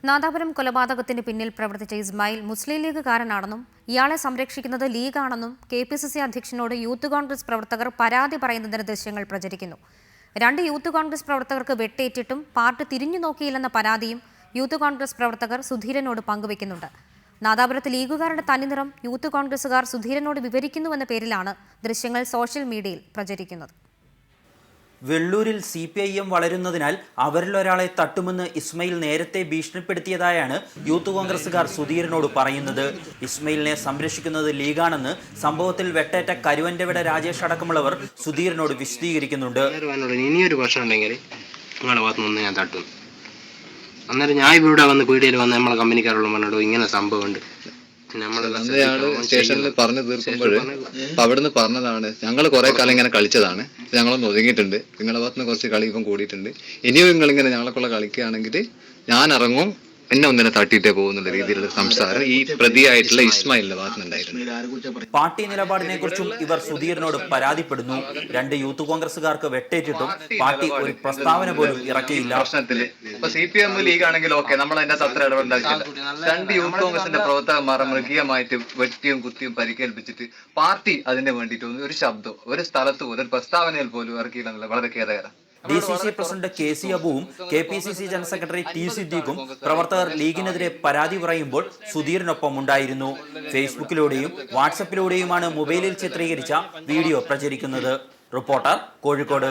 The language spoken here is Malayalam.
നാദാപുരം കൊലപാതകത്തിന് പിന്നിൽ പ്രവർത്തിച്ച ഇസ്മായിൽ മുസ്ലിം ലീഗുകാരനാണെന്നും ഇയാളെ സംരക്ഷിക്കുന്നത് ലീഗാണെന്നും KPCC അധ്യക്ഷനോട് യൂത്ത് കോൺഗ്രസ് പ്രവർത്തകർ പരാതി പറയുന്നതിന് ദൃശ്യങ്ങൾ പ്രചരിക്കുന്നു. 2 യൂത്ത് കോൺഗ്രസ് പ്രവർത്തകർക്ക് വെട്ടേറ്റിട്ടും പാർട്ടി തിരിഞ്ഞു നോക്കിയില്ലെന്ന പരാതിയും യൂത്ത് കോൺഗ്രസ് പ്രവർത്തകർ സുധീരനോട് പങ്കുവയ്ക്കുന്നുണ്ട്. നാദാപുരത്ത് ലീഗുകാരുടെ തനിനിറം യൂത്ത് കോൺഗ്രസുകാർ സുധീരനോട് വിവരിക്കുന്നുവെന്ന പേരിലാണ് ദൃശ്യങ്ങൾ സോഷ്യൽ മീഡിയയിൽ പ്രചരിക്കുന്നത്. വെള്ളൂരിൽ CPIM വളരുന്നതിനാൽ അവരിലൊരാളെ തട്ടുമെന്ന് ഇസ്മയിൽ നേരത്തെ ഭീഷണിപ്പെടുത്തിയതായാണ് യൂത്ത് കോൺഗ്രസുകാർ സുധീരനോട് പറയുന്നത്. ഇസ്മയിലിനെ സംരക്ഷിക്കുന്നത് ലീഗാണെന്ന് സംഭവത്തിൽ വെട്ടേറ്റ കരുവന്റെവിട രാജേഷ് അടക്കമുള്ളവർ സുധീരനോട് വിശദീകരിക്കുന്നുണ്ട്. ഇനിയൊരു പ്രശ്നം ഉണ്ടെങ്കിൽ നിങ്ങളുടെ ഭാഗത്ത് നിന്ന് ഞാൻ തട്ടും. അന്നേരം ഞാൻ ഇവിടെ വന്ന് പീടികയിൽ വന്ന് നമ്മളെ കമ്പനിക്കാരോട് പറഞ്ഞോ ഇങ്ങനെ സംഭവമുണ്ട്. സ്റ്റേഷനിൽ പറഞ്ഞു തീർക്കുമ്പോൾ അവിടുന്ന് പറഞ്ഞതാണ്, ഞങ്ങൾ കുറെ കാലം ഇങ്ങനെ കളിച്ചതാണ്, ഞങ്ങളൊന്ന് ഒതുങ്ങിയിട്ടുണ്ട്, നിങ്ങളുടെ ഭാഗത്തുനിന്ന് കുറച്ച് കളി ഇപ്പം കൂടിയിട്ടുണ്ട്, ഇനിയും നിങ്ങളിങ്ങനെ ഞങ്ങളെക്കുള്ള കളിക്കുകയാണെങ്കിൽ ഞാൻ ഇറങ്ങും, എന്നെ ഒന്നിനെ തട്ടിയിട്ടേ പോകുന്നുള്ള രീതിയിലുള്ള സംസാരം ഈ പ്രതിയായിട്ടുള്ള ഇസ്മായിലിന്റെ ഭാഗത്തുനിന്നുണ്ടായിരുന്നു. പാർട്ടി നിലപാടിനെ കുറിച്ചും ഇവർ സുധീരനോട് പരാതിപ്പെടുന്നു. 2 യൂത്ത് കോൺഗ്രസുകാർക്ക് വെട്ടേറ്റിട്ടും പാർട്ടി ഒരു പ്രസ്താവന പോലും ഇറക്കിയില്ല. പ്രശ്നത്തില് ഇപ്പൊ CPM ലീഗ് ആണെങ്കിൽ ഓക്കെ, നമ്മൾ അതിന്റെ അത്ര ഇടപെടേണ്ടതില്ല. 2 യൂത്ത് കോൺഗ്രസിന്റെ പ്രവർത്തകന്മാരെ മൃഗീയമായിട്ട് വെട്ടിയും കുത്തിയും പരിക്കേൽപ്പിച്ചിട്ട് പാർട്ടി അതിന് വേണ്ടിയിട്ട് ഒരു ശബ്ദം ഒരു സ്ഥലത്ത് പോലും ഒരു പ്രസ്താവനയിൽ പോലും ഇറക്കിയില്ല എന്നുള്ളത് വളരെ ഖേദകരം. DCC president KC അബുവും KPCC general secretary T സിദ്ദീഖും പ്രവർത്തകർ ലീഗിനെതിരെ പരാതി പറയുമ്പോൾ സുധീരനൊപ്പം ഉണ്ടായിരുന്നു. ഫേസ്ബുക്കിലൂടെയും വാട്സപ്പിലൂടെയുമാണ് മൊബൈലിൽ ചിത്രീകരിച്ച വീഡിയോ പ്രചരിക്കുന്നത്. റിപ്പോർട്ടർ, കോഴിക്കോട്.